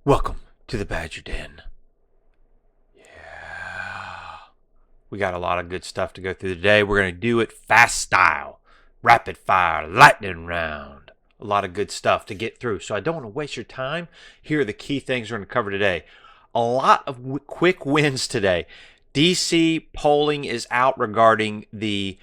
Welcome to the Badger Den. Yeah. We got a lot of good stuff to go through today. We're going to do it fast style, rapid fire, lightning round. A lot of good stuff to get through. So I don't want to waste your time. Here are the key things we're going to cover today. A lot of quick wins today. DC polling is out regarding the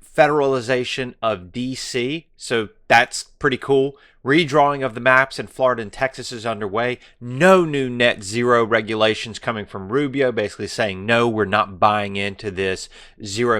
federalization of DC, so that's pretty cool. Redrawing of the maps in Florida and Texas is underway. No new net zero regulations coming from Rubio, basically saying, no, we're not buying into this zero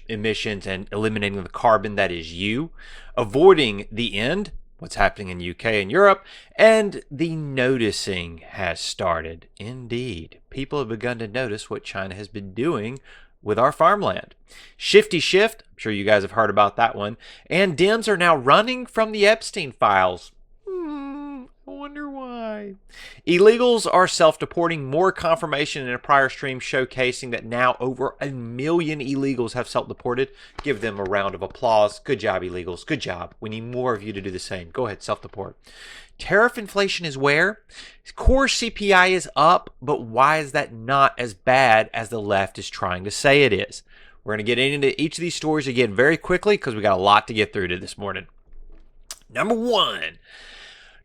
emissions and eliminating the carbon that is you. Avoiding the end, what's happening in UK and Europe, and the noticing has started. Indeed, people have begun to notice what China has been doing with our farmland. Shifty Shift, I'm sure you guys have heard about that one. And Dems are now running from the Epstein Files. I wonder why. Illegals are self-deporting. More confirmation in a prior stream showcasing that now over 1 million illegals have self-deported. Give them a round of applause. Good job, illegals. Good job. We need more of you to do the same. Go ahead, self-deport. Tariff inflation is where? Core CPI is up, but why is that not as bad as the left is trying to say it is? We're going to get into each of these stories again very quickly because we got a lot to get through to this morning. Number one,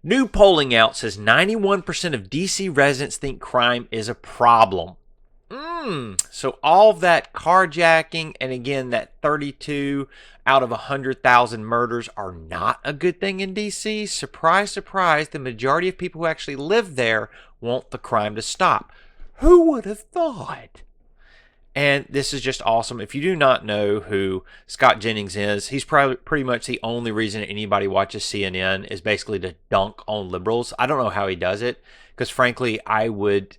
new polling out says 91% of DC residents think crime is a problem. So all of that carjacking and again that 32 out of 100,000 murders are not a good thing in DC. Surprise, surprise, the majority of people who actually live there want the crime to stop. Who would have thought? And this is just awesome. If you do not know who Scott Jennings is, he's probably pretty much the only reason anybody watches CNN is basically to dunk on liberals. I don't know how he does it because frankly, I would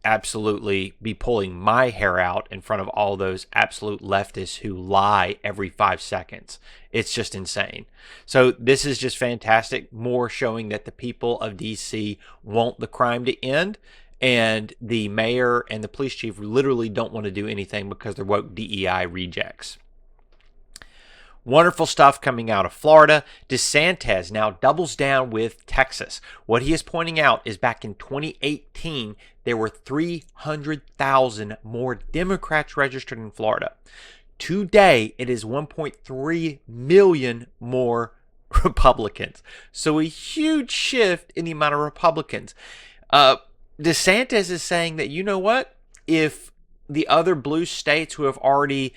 absolutely be pulling my hair out in front of all those absolute leftists who lie every 5 seconds. It's just insane. So this is just fantastic. More showing that the people of DC want the crime to end. And the mayor and the police chief literally don't want to do anything because they're woke DEI rejects. Wonderful stuff coming out of Florida. DeSantis now doubles down with Texas. What he is pointing out is back in 2018, there were 300,000 more Democrats registered in Florida. Today, it is 1.3 million more Republicans. So a huge shift in the amount of Republicans. DeSantis is saying that, you know what? If the other blue states who have already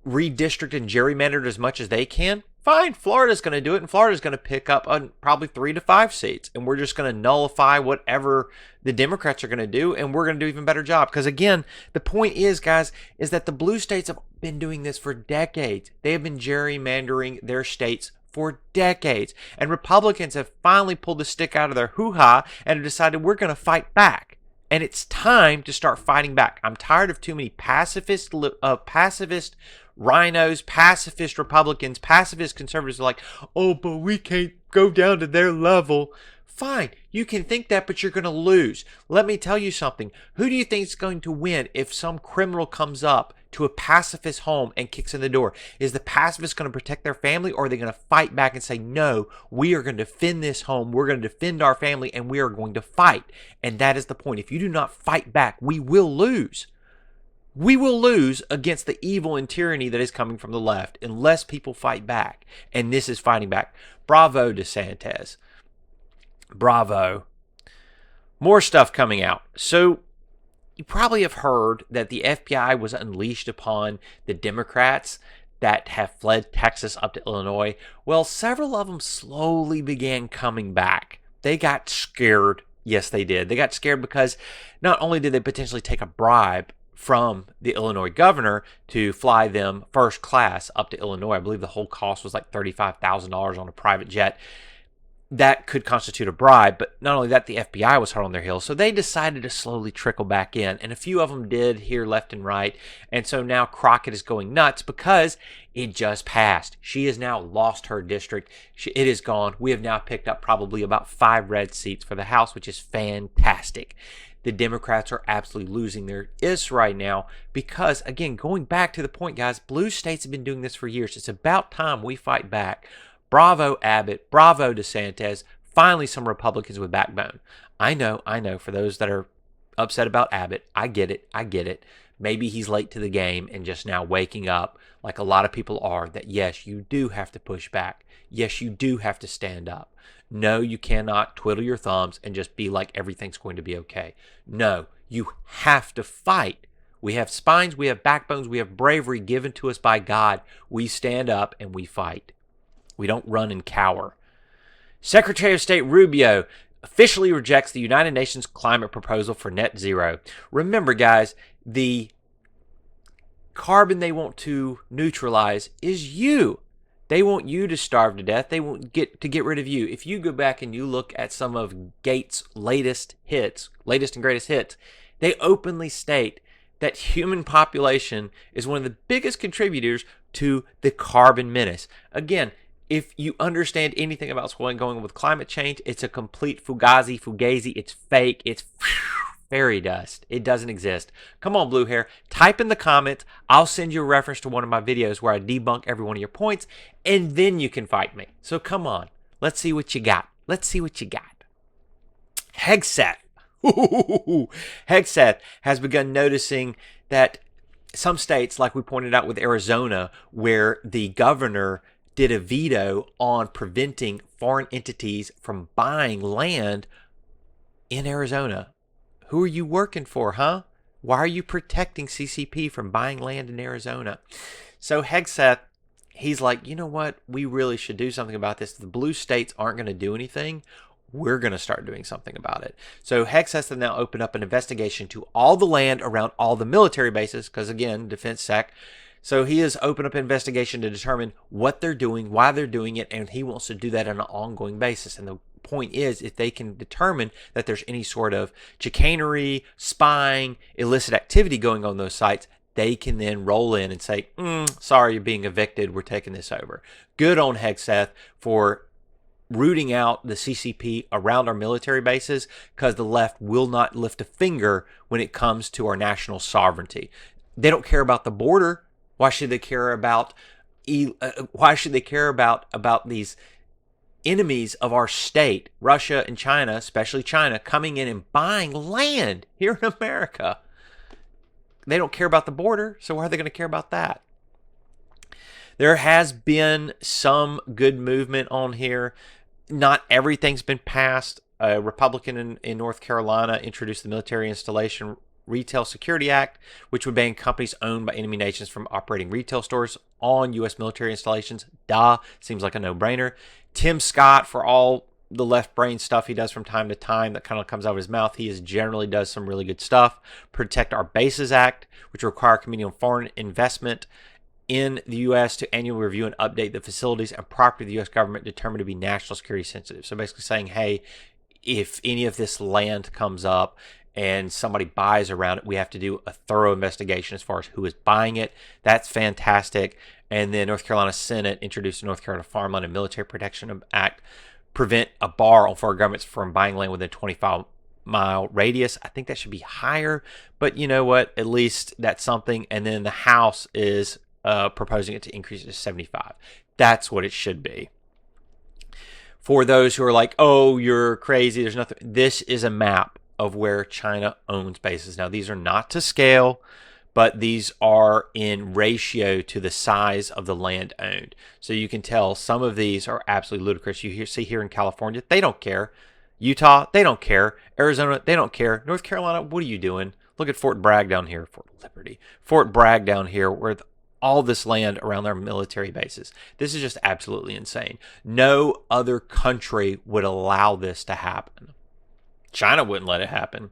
redistricted and gerrymandered as much as they can, fine, Florida's going to do it, and Florida's going to pick up probably 3 to 5 seats, and we're just going to nullify whatever the Democrats are going to do, and we're going to do an even better job. Because again, the point is, guys, is that the blue states have been doing this for decades. They have been gerrymandering their states for decades, and Republicans have finally pulled the stick out of their hoo-ha and have decided we're going to fight back. And it's time to start fighting back. I'm tired of too many pacifist rhinos, pacifist Republicans, pacifist conservatives are like, oh, but we can't go down to their level. Fine, you can think that, but you're going to lose. Let me tell you something. Who do you think is going to win if some criminal comes up to a pacifist home and kicks in the door? Is the pacifist going to protect their family, or are they going to fight back and say, no, we are going to defend this home, we're going to defend our family, and we are going to fight? And that is the point. If you do not fight back, we will lose. We will lose against the evil and tyranny that is coming from the left unless people fight back. And this is fighting back. Bravo, DeSantis. Bravo. More stuff coming out. So you probably have heard that the FBI was unleashed upon the Democrats that have fled Texas up to Illinois. Well, several of them slowly began coming back. They got scared. Yes, they did. They got scared because not only did they potentially take a bribe from the Illinois governor to fly them first class up to Illinois. I believe the whole cost was like $35,000 on a private jet. That could constitute a bribe, but not only that, the FBI was hard on their heels, so they decided to slowly trickle back in, and a few of them did here left and right, and so now Crockett is going nuts because it just passed. She has now lost her district. It is gone. We have now picked up probably about 5 red seats for the House, which is fantastic. The Democrats are absolutely losing their iss right now because, again, going back to the point, guys, blue states have been doing this for years. It's about time we fight back. Bravo, Abbott. Bravo, DeSantis. finally some Republicans with backbone. I know, for those that are upset about Abbott, I get it. Maybe he's late to the game and just now waking up, like a lot of people are, that yes, you do have to push back. Yes, you do have to stand up. No, you cannot twiddle your thumbs and just be like everything's going to be okay. No, you have to fight. We have spines, we have backbones, we have bravery given to us by God. We stand up and we fight. We don't run and cower. Secretary of State Rubio officially rejects the United Nations climate proposal for net zero. Remember, guys, the carbon they want to neutralize is you. They want you to starve to death. They want to get rid of you. If you go back and you look at some of Gates' latest and greatest hits, they openly state that human population is one of the biggest contributors to the carbon menace. Again, if you understand anything about what's going on with climate change, it's a complete fugazi. It's fake. It's fairy dust. It doesn't exist. Come on, blue hair. Type in the comments. I'll send you a reference to one of my videos where I debunk every one of your points, and then you can fight me. So come on. Let's see what you got. Hegseth. Hegseth has begun noticing that some states, like we pointed out with Arizona, where the governor did a veto on preventing foreign entities from buying land in Arizona. Who are you working for, huh? Why are you protecting CCP from buying land in Arizona? So Hegseth, he's like, you know what? We really should do something about this. The blue states aren't going to do anything. We're going to start doing something about it. So Hegseth has now opened up an investigation to all the land around all the military bases, because again, defense sec. So he has opened up an investigation to determine what they're doing, why they're doing it, and he wants to do that on an ongoing basis. And the point is, if they can determine that there's any sort of chicanery, spying, illicit activity going on those sites, they can then roll in and say, sorry, you're being evicted. We're taking this over. Good on Hegseth for rooting out the CCP around our military bases, because the left will not lift a finger when it comes to our national sovereignty. They don't care about the border. Why should they care about about these enemies of our state, Russia and China, especially China, coming in and buying land here in America? They don't care about the border, so why are they going to care about that? There has been some good movement on here. Not everything's been passed. A Republican in North Carolina introduced the Military Installation Retail Security Act, which would ban companies owned by enemy nations from operating retail stores on U.S. military installations. Seems like a no-brainer. Tim Scott, for all the left brain stuff he does from time to time that kind of comes out of his mouth, generally does some really good stuff. Protect Our Bases Act, which require Committee on Foreign Investment in the U.S. to annually review and update the facilities and property of the U.S. government determined to be national security sensitive. So basically saying, hey, if any of this land comes up and somebody buys around it, we have to do a thorough investigation as far as who is buying it. That's fantastic. And then North Carolina Senate introduced the North Carolina Farmland and Military Protection Act, prevent a bar on foreign governments from buying land within a 25-mile radius. I think that should be higher, but you know what? At least that's something. And then the House is proposing it to increase it to 75. That's what it should be. For those who are like, oh, you're crazy, there's nothing. This is a map of where China owns bases. Now, these are not to scale, but these are in ratio to the size of the land owned. So you can tell some of these are absolutely ludicrous. You see here in California, they don't care. Utah, they don't care. Arizona, they don't care. North Carolina, what are you doing? Look at Fort Bragg down here, Fort Liberty. Fort Bragg down here, where all this land around their military bases. This is just absolutely insane. No other country would allow this to happen. China wouldn't let it happen.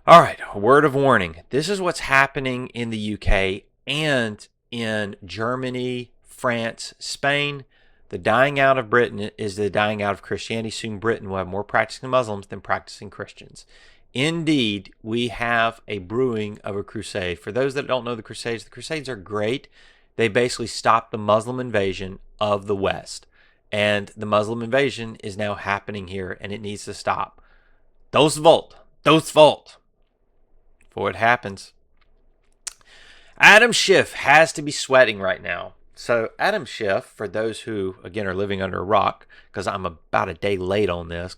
All right, a word of warning. This is what's happening in the UK and in Germany, France, Spain. The dying out of Britain is the dying out of Christianity. Soon Britain will have more practicing Muslims than practicing Christians. Indeed, we have a brewing of a crusade. For those that don't know the Crusades are great. They basically stopped the Muslim invasion of the West. And the Muslim invasion is now happening here, and it needs to stop. Those volt. Before it happens. Adam Schiff has to be sweating right now. So Adam Schiff, for those who, again, are living under a rock, because I'm about a day late on this,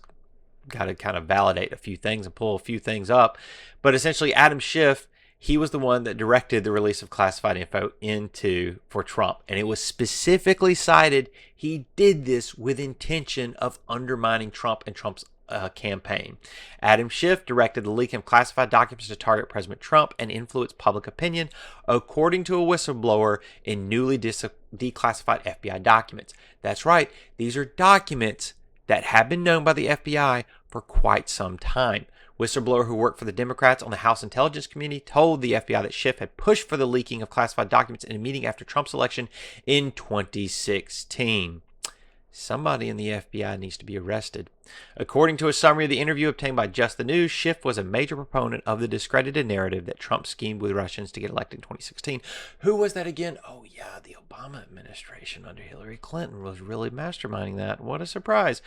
got to kind of validate a few things and pull a few things up. But essentially, Adam Schiff, he was the one that directed the release of classified info for Trump. And it was specifically cited he did this with intention of undermining Trump and Trump's campaign. Adam Schiff directed the leaking of classified documents to target President Trump and influence public opinion, according to a whistleblower in newly declassified FBI documents. That's right, these are documents that have been known by the FBI for quite some time. Whistleblower who worked for the Democrats on the House Intelligence Committee told the FBI that Schiff had pushed for the leaking of classified documents in a meeting after Trump's election in 2016. Somebody in the FBI needs to be arrested. According to a summary of the interview obtained by Just the News, Schiff was a major proponent of the discredited narrative that Trump schemed with Russians to get elected in 2016. Who was that again? Oh, yeah, the Obama administration under Hillary Clinton was really masterminding that. What a surprise.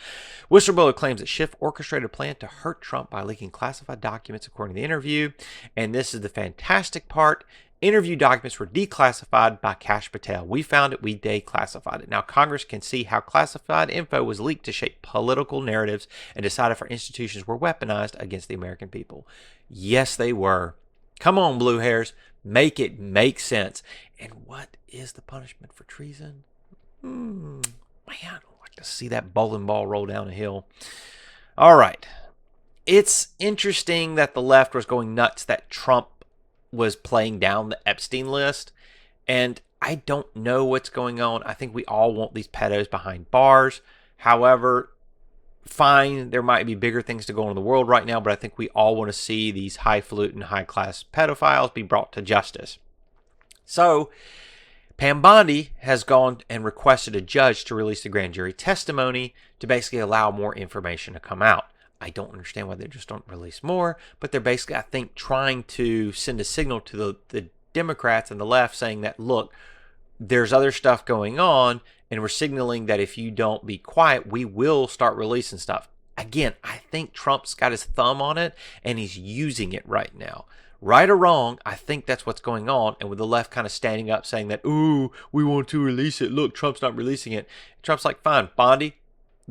Whistleblower claims that Schiff orchestrated a plan to hurt Trump by leaking classified documents, according to the interview. And this is the fantastic part. Interview documents were declassified by Kash Patel. We found it, we declassified it. Now Congress can see how classified info was leaked to shape political narratives and decide if our institutions were weaponized against the American people. Yes, they were. Come on, blue hairs. Make it make sense. And what is the punishment for treason? Man, I'd like to see that bowling ball roll down a hill. All right. It's interesting that the left was going nuts that Trump was playing down the Epstein list, and I don't know what's going on. I think we all want these pedos behind bars. However, fine, there might be bigger things to go on in the world right now, but I think we all want to see these highfalutin, high-class pedophiles be brought to justice. So Pam Bondi has gone and requested a judge to release the grand jury testimony to basically allow more information to come out. I don't understand why they just don't release more, but they're basically, I think, trying to send a signal to the Democrats and the left saying that, look, there's other stuff going on, and we're signaling that if you don't be quiet, we will start releasing stuff. Again, I think Trump's got his thumb on it, and he's using it right now. Right or wrong, I think that's what's going on, and with the left kind of standing up saying that, ooh, we want to release it. Look, Trump's not releasing it. Trump's like, fine, Bondi,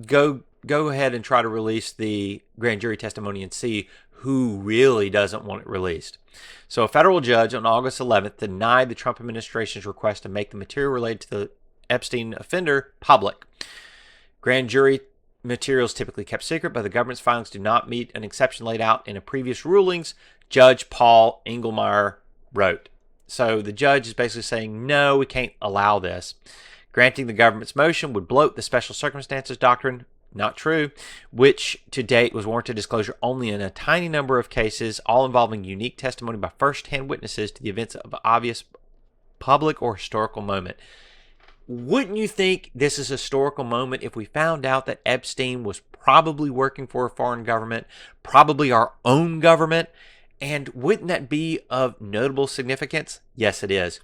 go ahead and try to release the grand jury testimony and see who really doesn't want it released. So a federal judge on August 11th denied the Trump administration's request to make the material related to the Epstein offender public. Grand jury materials typically kept secret, but the government's filings do not meet an exception laid out in a previous rulings, Judge Paul Engelmeyer wrote. So the judge is basically saying, no, we can't allow this. Granting the government's motion would bloat the special circumstances doctrine. Not true, which to date was warranted disclosure only in a tiny number of cases, all involving unique testimony by first-hand witnesses to the events of obvious public or historical moment. Wouldn't you think this is a historical moment if we found out that Epstein was probably working for a foreign government, probably our own government, and wouldn't that be of notable significance? Yes, it is.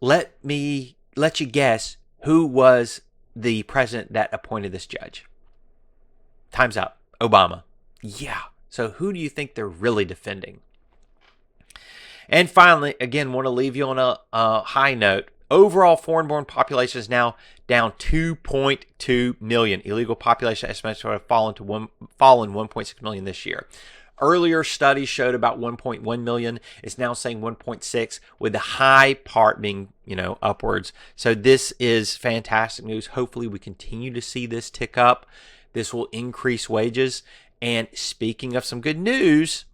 Let me let you guess who was the president that appointed this judge. Time's up. Obama. Yeah. So who do you think they're really defending? And finally, again, want to leave you on a high note. Overall foreign-born population is now down 2.2 million. Illegal population estimates to have fallen 1.6 million this year. Earlier studies showed about 1.1 million. It's now saying 1.6, with the high part being, upwards. So this is fantastic news. Hopefully we continue to see this tick up. This will increase wages. And speaking of some good news,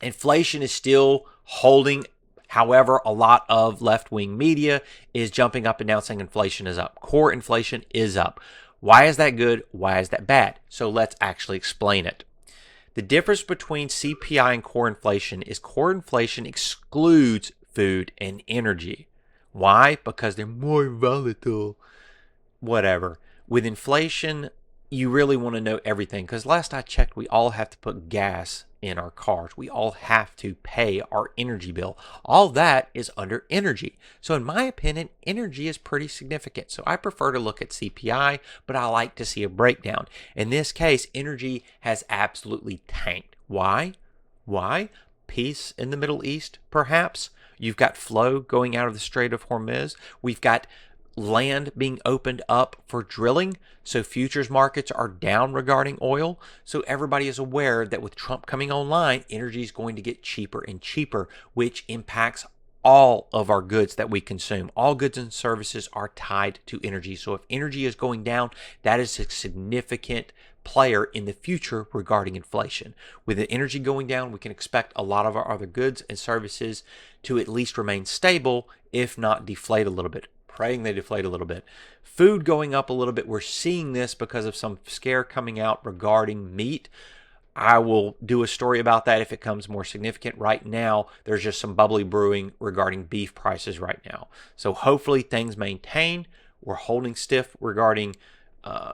inflation is still holding. However, a lot of left-wing media is jumping up and down saying inflation is up. Core inflation is up. Why is that good? Why is that bad? So let's actually explain it. The difference between CPI and core inflation is core inflation excludes food and energy. Why? Because they're more volatile. Whatever. With inflation, you really want to know everything, because last I checked, we all have to put gas in our cars. We all have to pay our energy bill. All that is under energy. So in my opinion, energy is pretty significant. So I prefer to look at CPI, but I like to see a breakdown. In this case, energy has absolutely tanked. Why? Peace in the Middle East, perhaps? You've got flow going out of the Strait of Hormuz. We've got land being opened up for drilling. So futures markets are down regarding oil. So everybody is aware that with Trump coming online, energy is going to get cheaper and cheaper, which impacts all of our goods that we consume. All goods and services are tied to energy. So if energy is going down, that is a significant player in the future regarding inflation. With the energy going down, we can expect a lot of our other goods and services to at least remain stable, if not deflate a little bit. Praying they deflate a little bit. Food going up a little bit. We're seeing this because of some scare coming out regarding meat. I will do a story about that if it comes more significant. Right now, there's just some bubbly brewing regarding beef prices right now. So hopefully things maintain. We're holding stiff regarding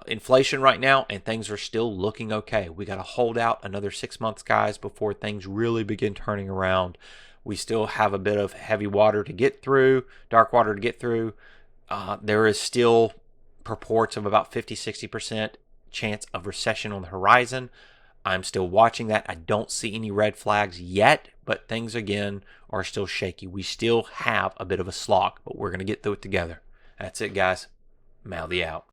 inflation right now, and things are still looking okay. We got to hold out another 6 months, guys, before things really begin turning around. We still have a bit of heavy water to get through, dark water to get through. There is still reports of about 50-60% chance of recession on the horizon. I'm still watching that. I don't see any red flags yet, but things again are still shaky. We still have a bit of a slog, but we're going to get through it together. That's it, guys. Mouthy out.